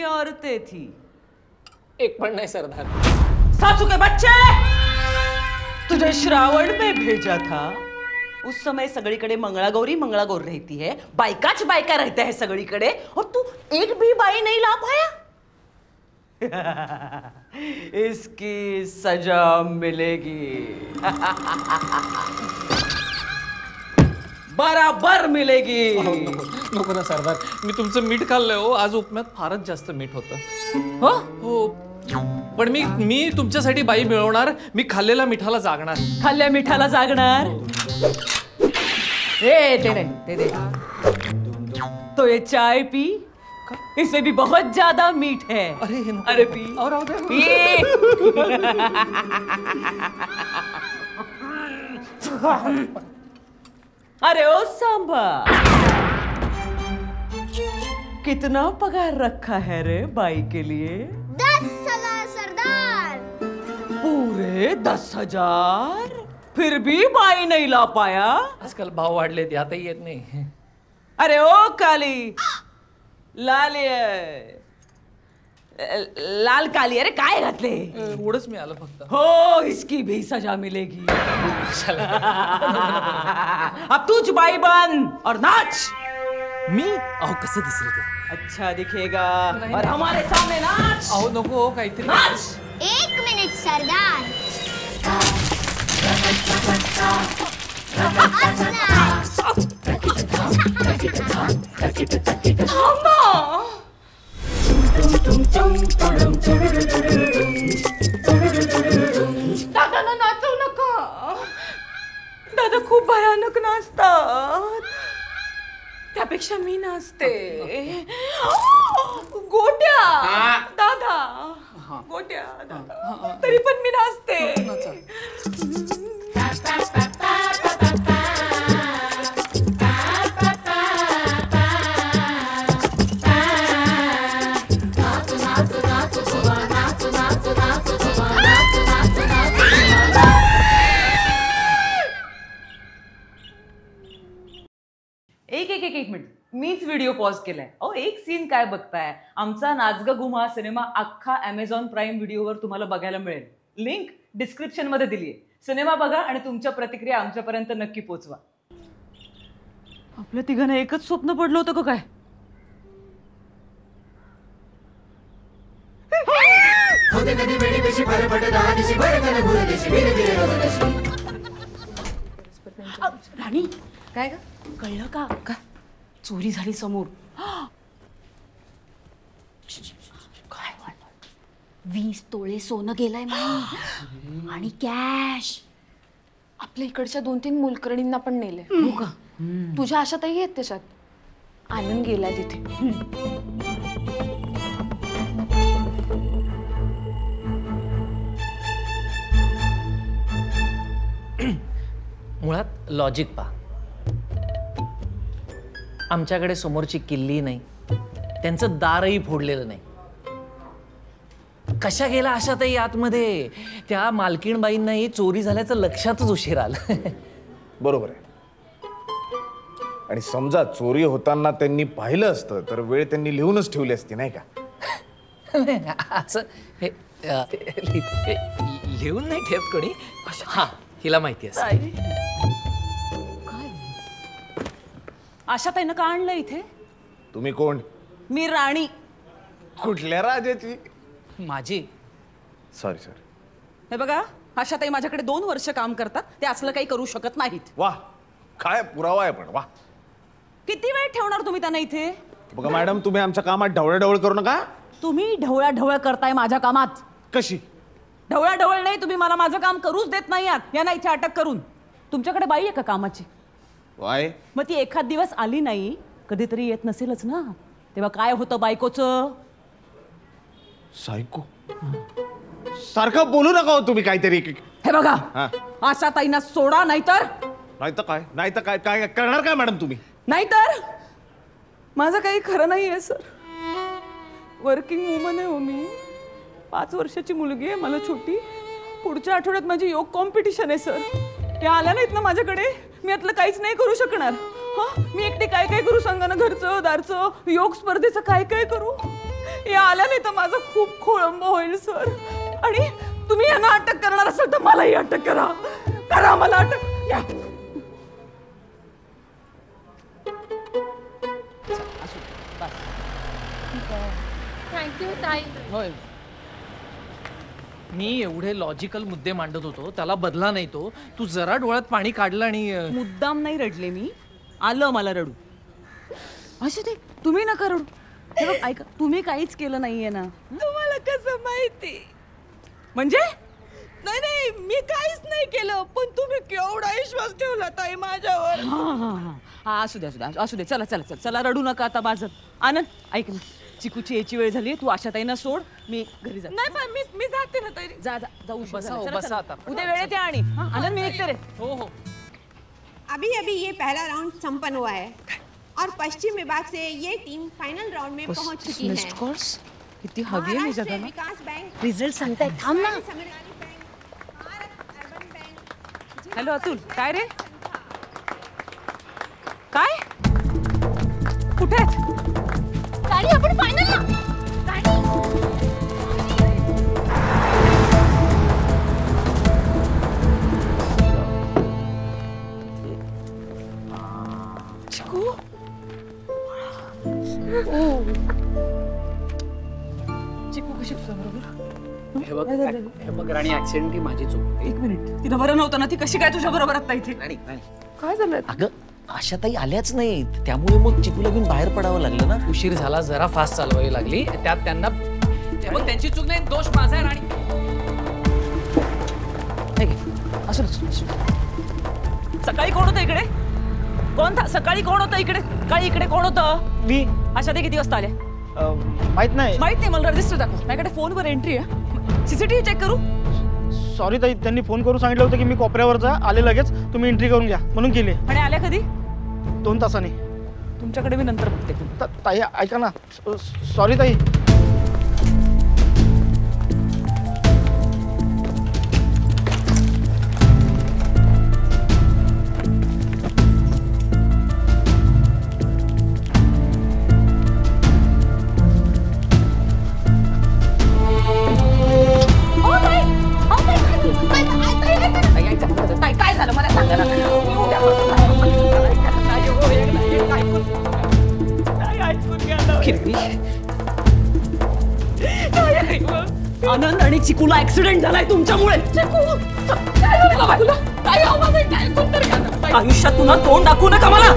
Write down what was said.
कितनी औरतें थी? एक पण नाही सरदार। सासू के बच्चे, तुझे श्रावण में भेजा था, उस समय सगळीकडे मंगळागौरी मंगळागौर रहती है, बायकाच बायका रहते हैं सगळीकडे, और तू एक भी बाई नहीं ला पाया। इसकी सजा मिलेगी। बराबर मिलेगी। नको ना सरदार, मी तुमचं मीठ खाल्लंय हो, आज उपम्यात फारच जास्त मीठ होतं। हो, पण मी तुमच्यासाठी बाई मिळवणार, मी खाल्लेल्या मिठाला जागणार। खाल्ल्या मिठाला जागणार? दे दे। तो ये चाय पी, इसमें भी बहुत ज्यादा मीठ है। अरे पी और पी। अरे ओ सांबा, कितना पगार रखा है रे बाई के लिए? 10,000 सरदार। पूरे 10,000? फिर भी बाई नहीं ला पाया? आजकाल भाव वाढले, यातही येत नाही। अरे ओ काली, लाल काली, अरे काय घातले? एवढंच मी आलं फक्त। हो, इसकी भी सजा मिलेगी। अब तूच बाई बन और नाच। मी? अहो कसं दिसेल ते? अच्छा दिखेगा, और हमारे सामने नाच। अहो नको, काहीतरी नाच। 1 मिनिट सरदार। दादाला नाचवू नका, दादा खूप भयानक नाचतात, त्यापेक्षा मी नाचते। गोट्या दादा, गोट्या दादा, तरी पण मी नाचते। एक मिनिट, मीच व्हिडिओ पॉज केलाय। अहो एक सीन काय बघताय? आमचा नाच ग घुमा सिनेमा अख्खा Amazon प्राईम व्हिडिओवर तुम्हाला बघायला मिळेल, लिंक डिस्क्रिप्शन मध्ये दिलीये। सिनेमा बघा आणि तुमच्या प्रतिक्रिया आमच्यापर्यंत नक्की पोचवा। आपल्या तिघांना एकच स्वप्न पडलं होतं का काय? राणी काय ग, कळलं का? का चोरी झाली समोर? काय 20 तोळे सोनं गेलंय माई, आणि कॅश। आपल्या इकडच्या 2-3 मोलकरणींना पण नेले। हो का? तुझ्या आशाताई आहेत त्याच्यात, आनंद गेलाय तिथे। मुळात लॉजिक पहा, आमच्याकडे समोरची किल्ली नाही, त्यांचं दारही फोडलेलं नाही, कशा गेला आशाताई आतमध्ये? त्या मालकीणबाईंनाही चोरी झाल्याचं लक्षातच उशीर आलं। बरोबर आहे, आणि समजा चोरी होताना त्यांनी पाहिलं असतं तर वेळ त्यांनी लिहूनच ठेवली असती, नाही का? असं हे लिहून नाही ठेवत कोणी। हा, हिला माहिती असतं। आशाताईनं का आणलं इथे? तुम्ही कोण? मी राणी। कुठल्या राजाची? माझी। Sorry sir. हे बघा, आशाताई माझ्याकडे 2 वर्ष काम करतात, ते असलं काही करू शकत नाहीत। वाह, काय पुरावा आहे पण, वाह। किती वेळ ठेवणार तुम्ही त्यांना इथे? बघा मॅडम, तुम्ही आमच्या कामात ढवळाढवळ करू नका। तुम्ही ढवळाढवळ करताय माझ्या कामात। कशी ढवळाढवळ नाही, तुम्ही मला माझं काम करूच देत नाही आहात, यांना इथे अटक करून। तुमच्याकडे बाई आहे का कामाची? वाय? मग ती एखाद दिवस आली नाही, कधीतरी येत नसेलच ना, तेव्हा काय होतं बायकोचं? सायको सारखं बोलू नका हो तुम्ही काहीतरी। हे बघा, आशाताईंना सोडा, नाहीतर काय काय करणार काय मॅडम तुम्ही? नाहीतर माझं काही खरं नाही आहे सर। वर्किंग वुमन आहे हो मी, 5 वर्षाची मुलगी आहे मला छोटी। पुढच्या आठवड्यात माझी योग कॉम्पिटिशन आहे सर। त्या आल्या नाहीत ना माझ्याकडे, मी यातलं काहीच नाही करू शकणार। हा, मी एकटी काय काय करू सांगा ना, घरचं दारचं योग स्पर्धेचं काय काय करू? या आल्याने तर माझा खूप खोळंब होईल सर. आणि तुम्ही यांना अटक करणार असाल तर मलाही अटक करा. करा मला अटक. या. थँक्यू ताई. होय. मी एवढे लॉजिकल मुद्दे मांडत होतो, त्याला बदला नाही तो. तू जरा डोळ्यात पाणी काढलं आणि मुद्दाम नाही रडले मी. आलं मला रडू. असे ते तुम्ही नका रडू. हे बघ ऐका, तुम्ही काहीच केलं नाहीये ना. तुम्हाला कसं माहिती? म्हणजे नाही नाही मी काहीच नाही केलं, पण तुम्ही केवढा विश्वास ठेवला ताई माझ्यावर. हा असू दे असू दे असू दे. चला चला चला चला रडू नका आता माझं. आनंद ऐक ना, चिकूची याची वेळ झाली. तू आशाताईंना सोड, मी घरी जाते. नाही पण मी जाते ना ताई. जा जा जाऊ. बसा आता. उद्या वेळेत या. आणि आनंद मी निघते रे. हो हो. अभी अभी ये पहला राउंड संपन्न हुआ है और पश्चिम विभाग से ये टीम फाइनल राउंड में पहुंच चुकी है. किती हवी आहे मी महाराष्ट्र जगाला. विकास बैंक, रिझल्ट सांगताय. थांब ना. संग्रामी bank, Bharat urban bank. Hello Atul, काय रे? काय कुठे आहेत? गाडी आपण फायनलला. गाडी चिकू चिकू कशी तुझ्या बरोबर? हे बघ राणी, ऍक्सिडेंट ही माझी चूक. एक मिनिट, तिला बरं नव्हतं ना, ती कशी काय तुझ्या बरोबर आता इथे? नाही नाही, काय झालं? अगं आशाताई आल्याच नाहीत, त्यामुळे मग चिकूला घेऊन बाहेर पडावं लागलं ना. उशीर झाला, जरा फास्ट चालवावी लागली. त्यात त्यांना हे बघ, त्यांची चूक नाही, दोष माझा आहे. राणी असं सकाळी कोण होतं इकडे? सकाळी कोण होतं इकडे? सकाळी इकडे कोण होतं? मी अशा ते किती वाजता आल्या? माहित नाही. माहित नाही मला. रजिस्टर दाखव. माझ्याकडे फोनवर एंट्री आहे. सीसीटीव्ही चेक करू. सॉरी ताई, त्यांनी फोन करून सांगितलं होतं की मी कोपऱ्यावर जा, आले लगेच, तुम्ही एंट्री करून घ्या म्हणून केली. आणि आल्या कधी? 2 तासांनी. तुमच्याकडे मी नंतर बघते. ताई ऐका ना, सॉरी ताई. काय झालं मला सांगा ना. आनंद आणि चिकूला ऍक्सिडेंट झालाय तुमच्यामुळे. आयुष्यात पुन्हा तोंड दाखवू नका मला.